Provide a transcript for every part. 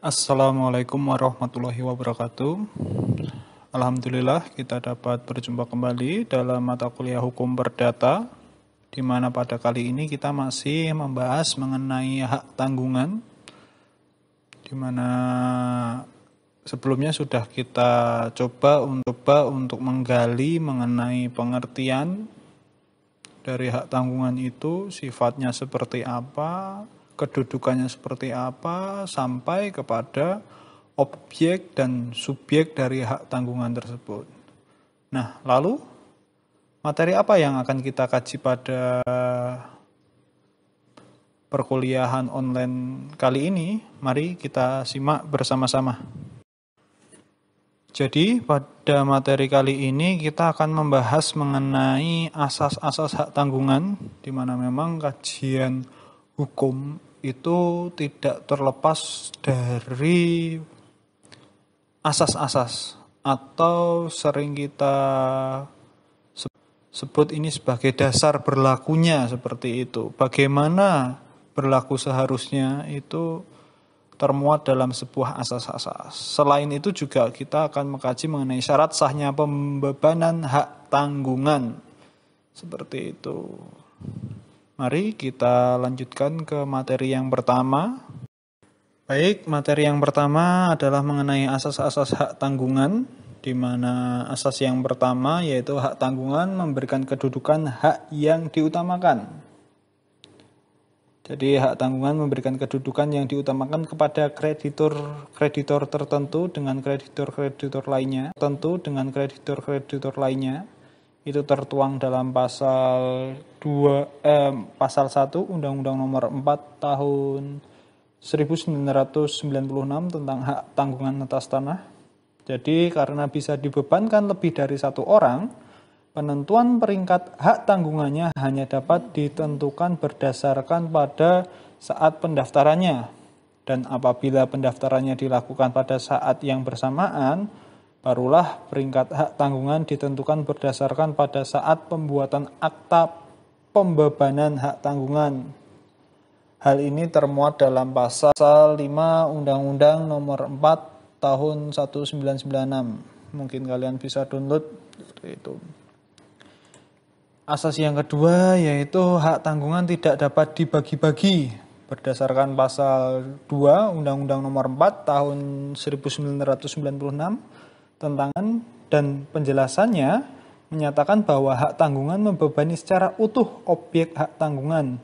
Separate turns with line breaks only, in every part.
Assalamualaikum warahmatullahi wabarakatuh. Alhamdulillah kita dapat berjumpa kembali dalam mata kuliah hukum perdata, di mana pada kali ini kita masih membahas mengenai hak tanggungan, di mana sebelumnya sudah kita coba untuk menggali mengenai pengertian dari hak tanggungan itu, sifatnya seperti apa, kedudukannya seperti apa, sampai kepada objek dan subjek dari hak tanggungan tersebut. Nah, lalu materi apa yang akan kita kaji pada perkuliahan online kali ini? Mari kita simak bersama-sama. Jadi pada materi kali ini kita akan membahas mengenai asas-asas hak tanggungan, di mana memang kajian hukum itu tidak terlepas dari asas-asas, atau sering kita sebut ini sebagai dasar berlakunya seperti itu. Bagaimana berlaku seharusnya itu termuat dalam sebuah asas-asas. Selain itu juga kita akan mengkaji mengenai syarat sahnya pembebanan hak tanggungan. Seperti itu. Mari kita lanjutkan ke materi yang pertama. Baik, materi yang pertama adalah mengenai asas-asas hak tanggungan, di mana asas yang pertama yaitu hak tanggungan memberikan kedudukan hak yang diutamakan. Jadi hak tanggungan memberikan kedudukan yang diutamakan kepada kreditor tertentu dengan kreditor lainnya. Itu tertuang dalam pasal 1 Undang-Undang Nomor 4 Tahun 1996 tentang hak tanggungan atas tanah. Jadi karena bisa dibebankan lebih dari satu orang, penentuan peringkat hak tanggungannya hanya dapat ditentukan berdasarkan pada saat pendaftarannya. Dan apabila pendaftarannya dilakukan pada saat yang bersamaan, barulah peringkat hak tanggungan ditentukan berdasarkan pada saat pembuatan akta pembebanan hak tanggungan. Hal ini termuat dalam pasal 5 Undang-Undang Nomor 4 Tahun 1996. Mungkin kalian bisa download itu. Asas yang kedua yaitu hak tanggungan tidak dapat dibagi-bagi berdasarkan pasal 2 Undang-Undang Nomor 4 Tahun 1996 tentang dan penjelasannya menyatakan bahwa hak tanggungan membebani secara utuh objek hak tanggungan.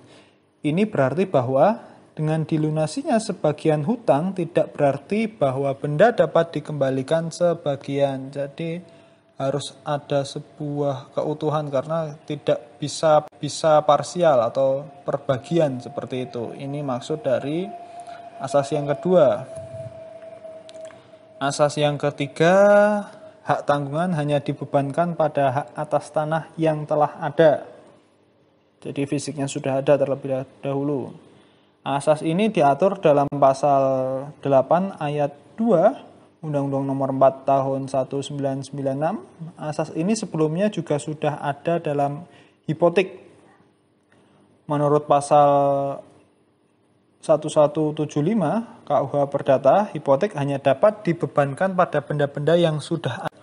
Ini berarti bahwa dengan dilunasinya sebagian hutang tidak berarti bahwa benda dapat dikembalikan sebagian. Jadi harus ada sebuah keutuhan karena tidak bisa parsial atau perbagian seperti itu. Ini maksud dari asas yang kedua. Asas yang ketiga, hak tanggungan hanya dibebankan pada hak atas tanah yang telah ada. Jadi fisiknya sudah ada terlebih dahulu. Asas ini diatur dalam pasal 8 ayat 2 Undang-Undang Nomor 4 Tahun 1996. Asas ini sebelumnya juga sudah ada dalam hipotek. Menurut pasal 1175 KUH Perdata, hipotek hanya dapat dibebankan pada benda-benda yang sudah ada.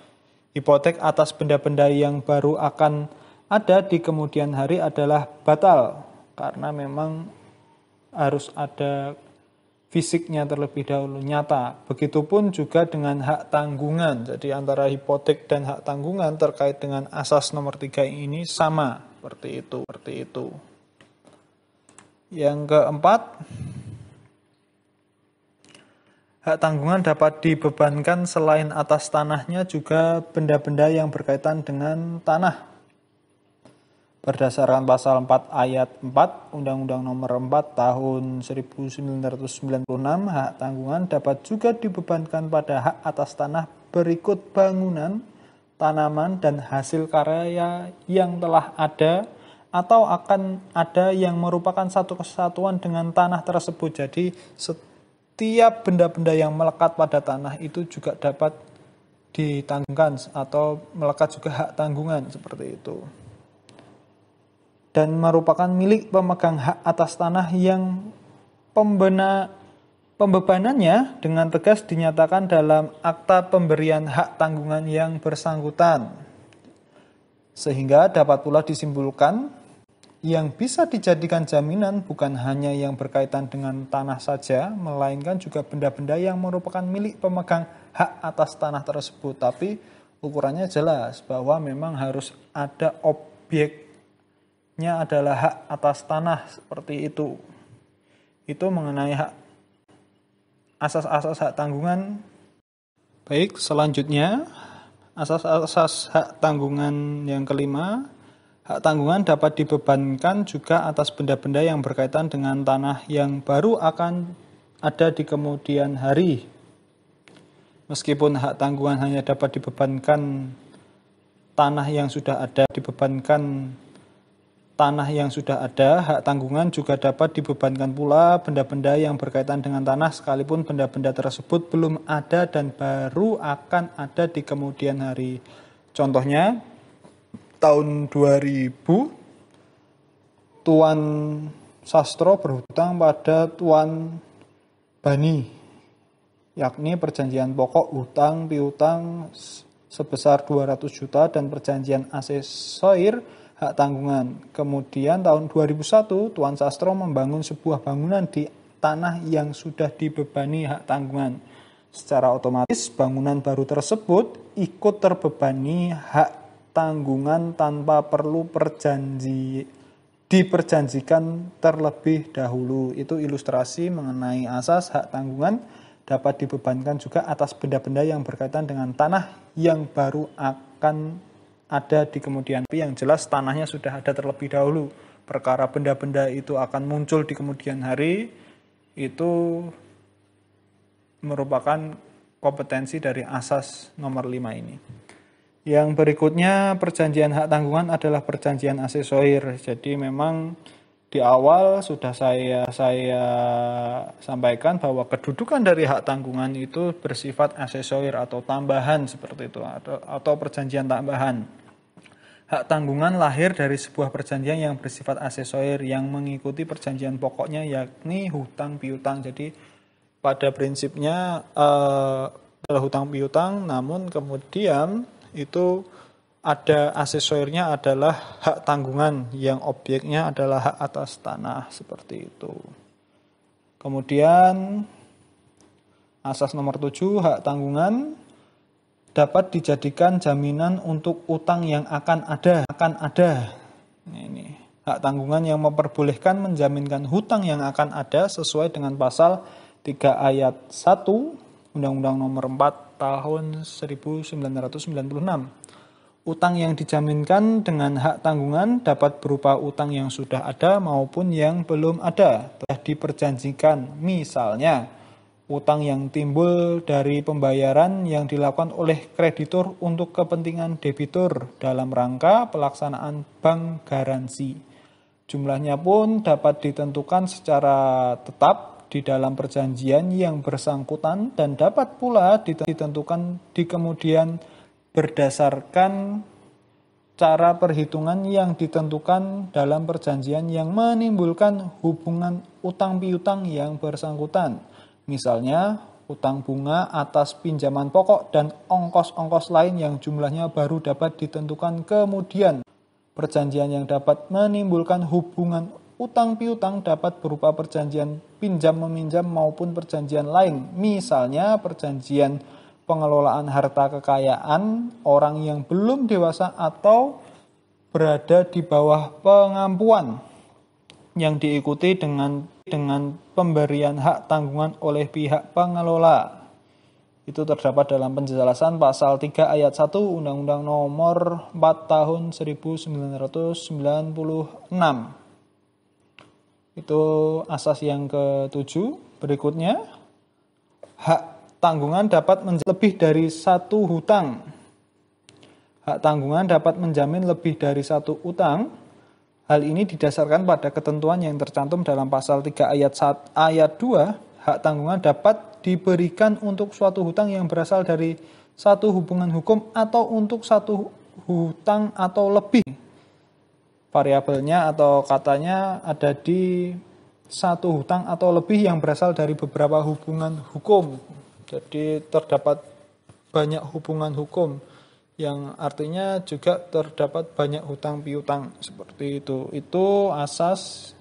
Hipotek atas benda-benda yang baru akan ada di kemudian hari adalah batal, karena memang harus ada fisiknya terlebih dahulu, nyata. Begitupun juga dengan hak tanggungan. Jadi antara hipotek dan hak tanggungan terkait dengan asas nomor 3 ini sama. Seperti itu. Yang keempat, hak tanggungan dapat dibebankan selain atas tanahnya juga benda-benda yang berkaitan dengan tanah. Berdasarkan pasal 4 ayat 4 Undang-Undang Nomor 4 Tahun 1996, hak tanggungan dapat juga dibebankan pada hak atas tanah berikut bangunan, tanaman, dan hasil karya yang telah ada atau akan ada yang merupakan satu kesatuan dengan tanah tersebut. Jadi setiap benda-benda yang melekat pada tanah itu juga dapat ditanggungkan atau melekat juga hak tanggungan seperti itu. Dan merupakan milik pemegang hak atas tanah yang Pembebanannya dengan tegas dinyatakan dalam akta pemberian hak tanggungan yang bersangkutan. Sehingga dapat pula disimpulkan yang bisa dijadikan jaminan bukan hanya yang berkaitan dengan tanah saja, melainkan juga benda-benda yang merupakan milik pemegang hak atas tanah tersebut. Tapi ukurannya jelas bahwa memang harus ada objeknya adalah hak atas tanah seperti itu. Itu mengenai hak asas-asas hak tanggungan. Baik, selanjutnya asas-asas hak tanggungan yang kelima. Hak tanggungan dapat dibebankan juga atas benda-benda yang berkaitan dengan tanah yang baru akan ada di kemudian hari. Meskipun hak tanggungan hanya dapat dibebankan tanah yang sudah ada, hak tanggungan juga dapat dibebankan pula benda-benda yang berkaitan dengan tanah sekalipun benda-benda tersebut belum ada dan baru akan ada di kemudian hari. Contohnya, tahun 2000 Tuan Sastro berhutang pada Tuan Bani, yakni perjanjian pokok hutang piutang sebesar 200 juta dan perjanjian asesoir hak tanggungan. Kemudian tahun 2001 Tuan Sastro membangun sebuah bangunan di tanah yang sudah dibebani hak tanggungan. Secara otomatis bangunan baru tersebut ikut terbebani hak tanggungan tanpa perlu diperjanjikan terlebih dahulu. Itu ilustrasi mengenai asas hak tanggungan dapat dibebankan juga atas benda-benda yang berkaitan dengan tanah yang baru akan ada di kemudian. Tapi yang jelas tanahnya sudah ada terlebih dahulu. Perkara benda-benda itu akan muncul di kemudian hari, itu merupakan kompetensi dari asas nomor 5 ini. Yang berikutnya, perjanjian hak tanggungan adalah perjanjian asesoir. Jadi memang di awal sudah saya sampaikan bahwa kedudukan dari hak tanggungan itu bersifat asesoir atau tambahan seperti itu, atau perjanjian tambahan. Hak tanggungan lahir dari sebuah perjanjian yang bersifat asesoir yang mengikuti perjanjian pokoknya, yakni hutang piutang. Jadi pada prinsipnya adalah hutang piutang, namun kemudian itu ada asesoirnya adalah hak tanggungan yang objeknya adalah hak atas tanah seperti itu. Kemudian asas nomor 7, hak tanggungan dapat dijadikan jaminan untuk utang yang akan ada. Ini hak tanggungan yang memperbolehkan menjaminkan hutang yang akan ada sesuai dengan pasal 3 ayat 1 Undang-Undang Nomor 4 tahun 1996. Utang yang dijaminkan dengan hak tanggungan dapat berupa utang yang sudah ada maupun yang belum ada, telah diperjanjikan. Misalnya, utang yang timbul dari pembayaran yang dilakukan oleh kreditur untuk kepentingan debitur dalam rangka pelaksanaan bank garansi. Jumlahnya pun dapat ditentukan secara tetap di dalam perjanjian yang bersangkutan dan dapat pula ditentukan di kemudian berdasarkan cara perhitungan yang ditentukan dalam perjanjian yang menimbulkan hubungan utang piutang yang bersangkutan. Misalnya, utang bunga atas pinjaman pokok dan ongkos-ongkos lain yang jumlahnya baru dapat ditentukan kemudian. Perjanjian yang dapat menimbulkan hubungan utang piutang dapat berupa perjanjian pinjam-meminjam maupun perjanjian lain. Misalnya perjanjian pengelolaan harta kekayaan orang yang belum dewasa atau berada di bawah pengampuan yang diikuti dengan pemberian hak tanggungan oleh pihak pengelola. Itu terdapat dalam penjelasan pasal 3 ayat 1 Undang-Undang Nomor 4 tahun 1996. Itu asas yang ke-7. Berikutnya, hak tanggungan dapat menjamin lebih dari satu hutang. Hak tanggungan dapat menjamin lebih dari satu utang. Hal ini didasarkan pada ketentuan yang tercantum dalam pasal 3 ayat 2. Hak tanggungan dapat diberikan untuk suatu hutang yang berasal dari satu hubungan hukum atau untuk satu hutang atau lebih. Variabelnya atau katanya ada di satu hutang atau lebih yang berasal dari beberapa hubungan hukum. Jadi terdapat banyak hubungan hukum, yang artinya juga terdapat banyak hutang piutang seperti itu. Itu asas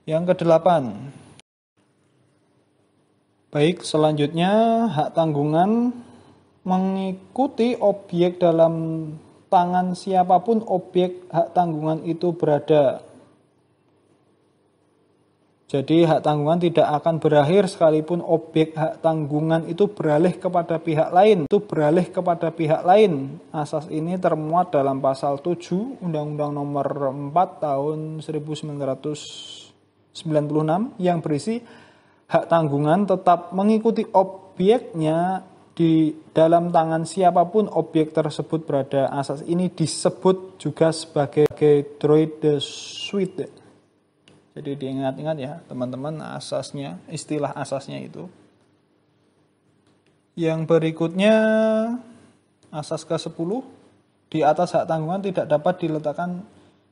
yang kedelapan. Baik, selanjutnya hak tanggungan mengikuti objek dalam tangan siapapun objek hak tanggungan itu berada. Jadi hak tanggungan tidak akan berakhir sekalipun objek hak tanggungan itu beralih kepada pihak lain. Asas ini termuat dalam pasal 7 Undang-Undang Nomor 4 Tahun 1996 yang berisi hak tanggungan tetap mengikuti objeknya di dalam tangan siapapun objek tersebut berada. Asas ini disebut juga sebagai droit de suite. Jadi diingat-ingat ya teman-teman asasnya, istilah asasnya itu. Yang berikutnya asas ke-10, di atas hak tanggungan tidak dapat diletakkan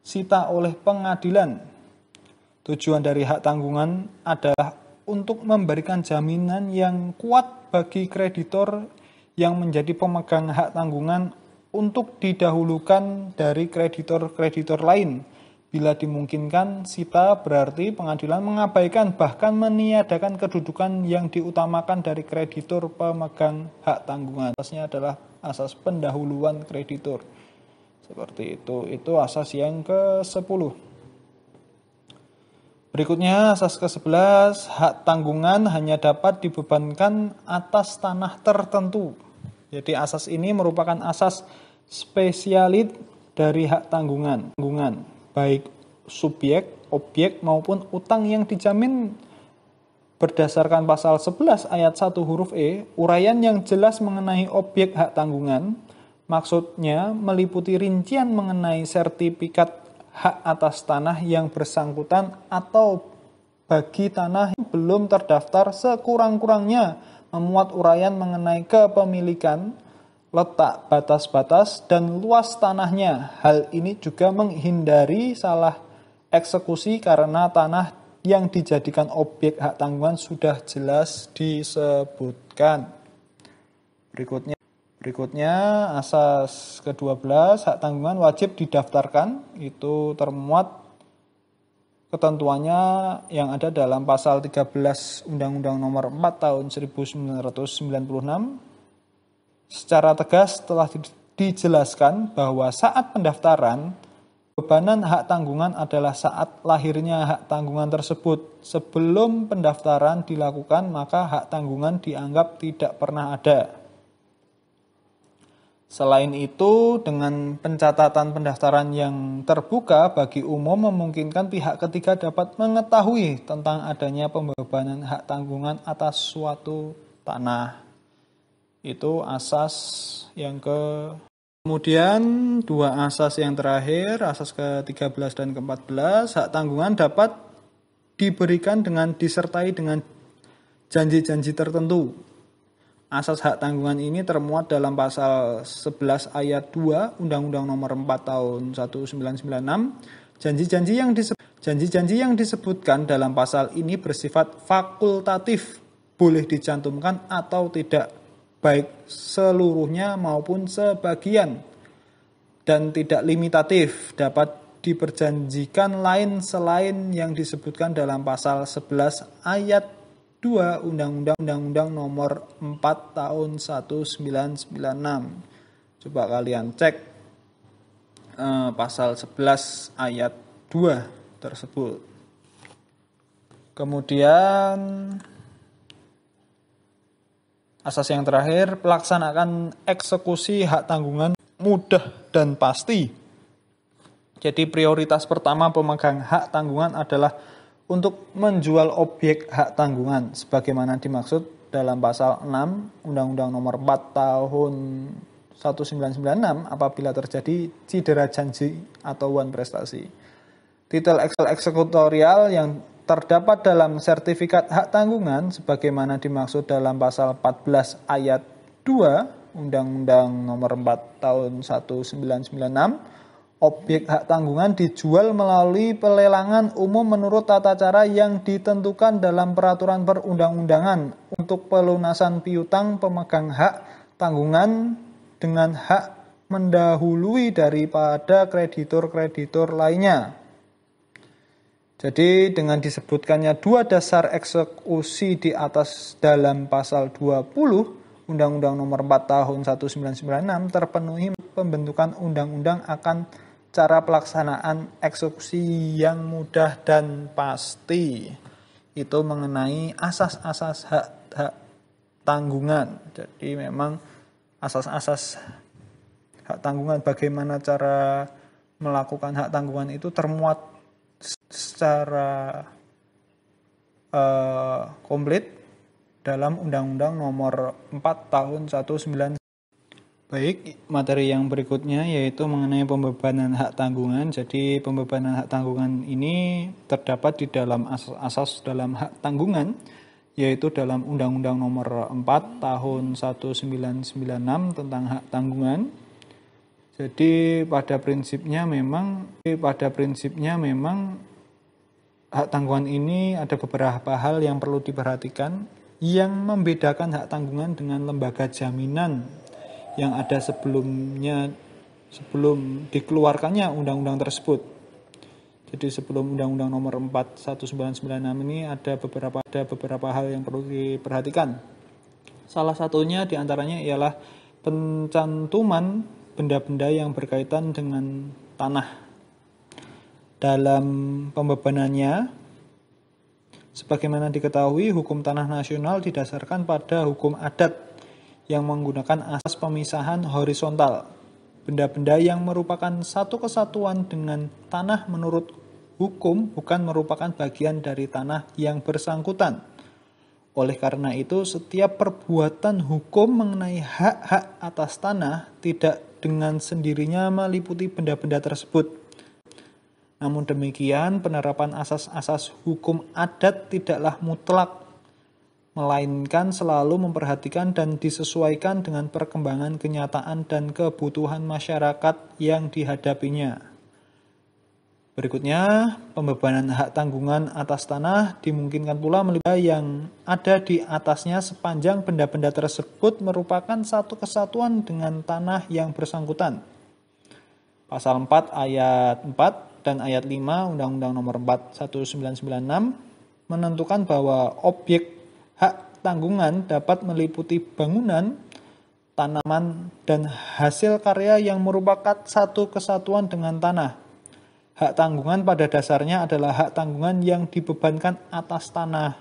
sita oleh pengadilan. Tujuan dari hak tanggungan adalah untuk memberikan jaminan yang kuat bagi kreditor yang menjadi pemegang hak tanggungan untuk didahulukan dari kreditor-kreditor lain. Bila dimungkinkan, sita berarti pengadilan mengabaikan bahkan meniadakan kedudukan yang diutamakan dari kreditor pemegang hak tanggungan. Asasnya adalah asas pendahuluan kreditor. Seperti itu. Itu asas yang ke-10. Berikutnya asas ke-11, hak tanggungan hanya dapat dibebankan atas tanah tertentu. Jadi asas ini merupakan asas spesialis dari hak tanggungan. Baik subjek, objek maupun utang yang dijamin berdasarkan pasal 11 ayat 1 huruf E, uraian yang jelas mengenai objek hak tanggungan, maksudnya meliputi rincian mengenai sertifikat hak atas tanah yang bersangkutan atau bagi tanah yang belum terdaftar, sekurang-kurangnya memuat uraian mengenai kepemilikan, letak batas-batas, dan luas tanahnya. Hal ini juga menghindari salah eksekusi karena tanah yang dijadikan objek hak tanggungan sudah jelas disebutkan. Berikutnya asas ke-12, hak tanggungan wajib didaftarkan. Itu termuat ketentuannya yang ada dalam pasal 13 Undang-Undang Nomor 4 Tahun 1996. Secara tegas telah dijelaskan bahwa saat pendaftaran, bebanan hak tanggungan adalah saat lahirnya hak tanggungan tersebut. Sebelum pendaftaran dilakukan, maka hak tanggungan dianggap tidak pernah ada. Selain itu, dengan pencatatan pendaftaran yang terbuka bagi umum memungkinkan pihak ketiga dapat mengetahui tentang adanya pembebanan hak tanggungan atas suatu tanah. Itu asas yang kemudian dua asas yang terakhir, asas ke-13 dan ke-14, hak tanggungan dapat diberikan dengan disertai dengan janji-janji tertentu. Asas hak tanggungan ini termuat dalam pasal 11 ayat 2 Undang-Undang Nomor 4 Tahun 1996. Janji-janji yang disebutkan dalam pasal ini bersifat fakultatif, boleh dicantumkan atau tidak, baik seluruhnya maupun sebagian, dan tidak limitatif, dapat diperjanjikan lain selain yang disebutkan dalam pasal 11 ayat 2 Undang-Undang Nomor 4 Tahun 1996. Coba kalian cek pasal 11 ayat 2 tersebut. Kemudian asas yang terakhir, pelaksanakan eksekusi hak tanggungan mudah dan pasti. Jadi prioritas pertama pemegang hak tanggungan adalah untuk menjual objek hak tanggungan sebagaimana dimaksud dalam pasal 6 Undang-Undang Nomor 4 Tahun 1996 apabila terjadi cedera janji atau wan prestasi. Titel eksekutorial yang terdapat dalam sertifikat hak tanggungan sebagaimana dimaksud dalam pasal 14 ayat 2 Undang-Undang Nomor 4 Tahun 1996, Objek hak tanggungan dijual melalui pelelangan umum menurut tata cara yang ditentukan dalam peraturan perundang-undangan. Untuk pelunasan piutang, pemegang hak tanggungan dengan hak mendahului daripada kreditur-kreditur lainnya. Jadi dengan disebutkannya dua dasar eksekusi di atas dalam pasal 20 Undang-Undang Nomor 4 Tahun 1996 terpenuhi pembentukan undang-undang akan cara pelaksanaan eksekusi yang mudah dan pasti. Itu mengenai asas-asas hak tanggungan. Jadi memang asas-asas hak tanggungan, bagaimana cara melakukan hak tanggungan itu termuat secara komplit dalam Undang-Undang Nomor 4 Tahun 1996. Baik, materi yang berikutnya yaitu mengenai pembebanan hak tanggungan. Jadi pembebanan hak tanggungan ini terdapat di dalam asas-asas dalam hak tanggungan, yaitu dalam Undang-Undang Nomor 4 Tahun 1996 tentang hak tanggungan. Jadi pada prinsipnya memang hak tanggungan ini ada beberapa hal yang perlu diperhatikan yang membedakan hak tanggungan dengan lembaga jaminan yang ada sebelum dikeluarkannya undang-undang tersebut. Jadi sebelum Undang-Undang Nomor 4 1996 ini ada beberapa hal yang perlu diperhatikan. Salah satunya diantaranya ialah pencantuman benda-benda yang berkaitan dengan tanah. Dalam pembebanannya, sebagaimana diketahui, hukum tanah nasional didasarkan pada hukum adat yang menggunakan asas pemisahan horizontal. Benda-benda yang merupakan satu kesatuan dengan tanah menurut hukum bukan merupakan bagian dari tanah yang bersangkutan. Oleh karena itu, setiap perbuatan hukum mengenai hak-hak atas tanah tidak dengan sendirinya meliputi benda-benda tersebut. Namun demikian, penerapan asas-asas hukum adat tidaklah mutlak, melainkan selalu memperhatikan dan disesuaikan dengan perkembangan kenyataan dan kebutuhan masyarakat yang dihadapinya. Berikutnya, pembebanan hak tanggungan atas tanah dimungkinkan pula meliputi yang ada di atasnya sepanjang benda-benda tersebut merupakan satu kesatuan dengan tanah yang bersangkutan. Pasal 4 ayat 4 dan ayat 5 Undang-Undang Nomor 4 1996 menentukan bahwa objek hak tanggungan dapat meliputi bangunan, tanaman, dan hasil karya yang merupakan satu kesatuan dengan tanah. Hak tanggungan pada dasarnya adalah hak tanggungan yang dibebankan atas tanah.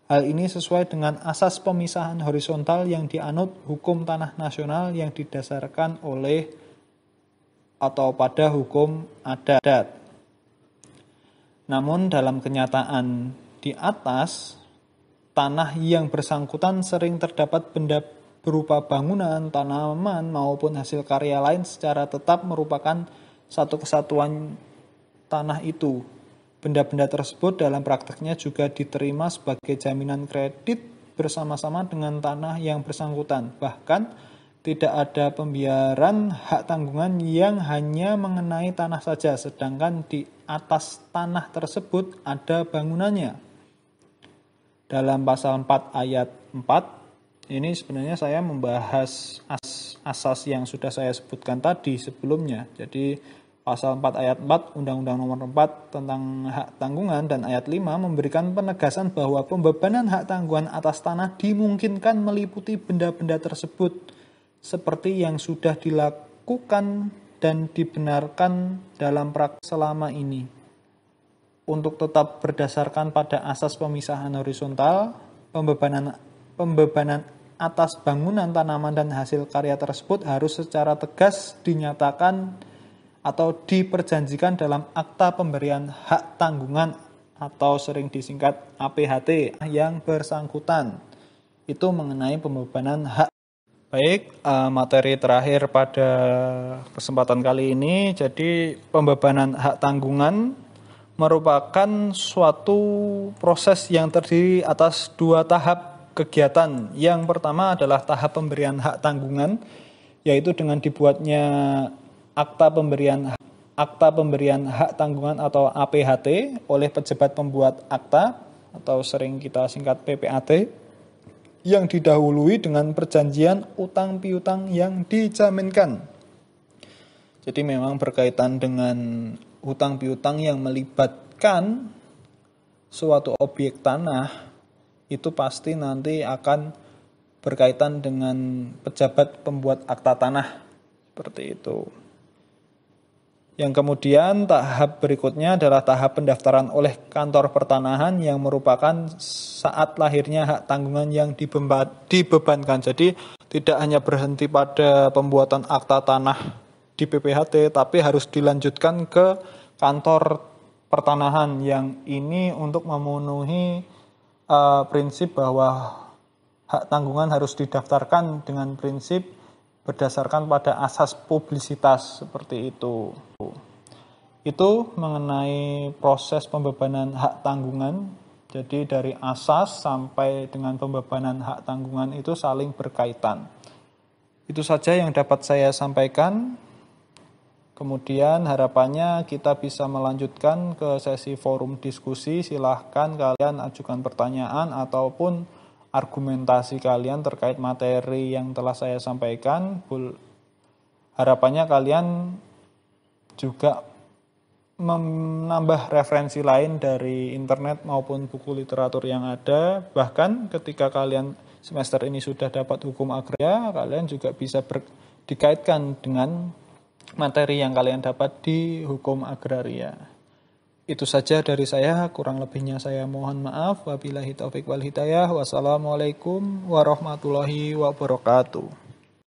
Hal ini sesuai dengan asas pemisahan horizontal yang dianut hukum tanah nasional yang didasarkan oleh atau pada hukum adat. Namun dalam kenyataan di atas, tanah yang bersangkutan sering terdapat benda berupa bangunan, tanaman, maupun hasil karya lain secara tetap merupakan satu kesatuan tanah itu. Benda-benda tersebut dalam prakteknya juga diterima sebagai jaminan kredit bersama-sama dengan tanah yang bersangkutan. Bahkan tidak ada pembiaran hak tanggungan yang hanya mengenai tanah saja, sedangkan di atas tanah tersebut ada bangunannya. Dalam pasal 4 ayat 4, ini sebenarnya saya membahas asas yang sudah saya sebutkan tadi sebelumnya. Jadi pasal 4 ayat 4 Undang-Undang Nomor 4 tentang hak tanggungan dan ayat 5 memberikan penegasan bahwa pembebanan hak tanggungan atas tanah dimungkinkan meliputi benda-benda tersebut seperti yang sudah dilakukan dan dibenarkan dalam praktek selama ini. Untuk tetap berdasarkan pada asas pemisahan horizontal, pembebanan atas bangunan, tanaman, dan hasil karya tersebut harus secara tegas dinyatakan atau diperjanjikan dalam akta pemberian hak tanggungan atau sering disingkat APHT yang bersangkutan. Itu mengenai pembebanan hak. Baik, materi terakhir pada kesempatan kali ini, jadi pembebanan hak tanggungan merupakan suatu proses yang terdiri atas dua tahap kegiatan. Yang pertama adalah tahap pemberian hak tanggungan, yaitu dengan dibuatnya akta pemberian hak akta pemberian hak tanggungan atau APHT oleh pejabat pembuat akta atau sering kita singkat PPAT yang didahului dengan perjanjian utang piutang yang dijaminkan. Jadi memang berkaitan dengan utang piutang yang melibatkan suatu objek tanah itu pasti nanti akan berkaitan dengan pejabat pembuat akta tanah seperti itu. Yang kemudian tahap berikutnya adalah tahap pendaftaran oleh kantor pertanahan yang merupakan saat lahirnya hak tanggungan yang dibebankan. Jadi tidak hanya berhenti pada pembuatan akta tanah di PPHT, tapi harus dilanjutkan ke kantor pertanahan yang ini untuk memenuhi prinsip bahwa hak tanggungan harus didaftarkan dengan prinsip berdasarkan pada asas publisitas seperti itu. Itu mengenai proses pembebanan hak tanggungan. Jadi dari asas sampai dengan pembebanan hak tanggungan itu saling berkaitan. Itu saja yang dapat saya sampaikan. Kemudian harapannya kita bisa melanjutkan ke sesi forum diskusi. Silahkan kalian ajukan pertanyaan ataupun argumentasi kalian terkait materi yang telah saya sampaikan. Harapannya kalian juga menambah referensi lain dari internet maupun buku literatur yang ada. Bahkan ketika kalian semester ini sudah dapat hukum agraria, kalian juga bisa dikaitkan dengan materi yang kalian dapat di hukum agraria. Itu saja dari saya, kurang lebihnya saya mohon maaf. Wabillahi taufik wal hidayah. Wassalamualaikum warahmatullahi wabarakatuh.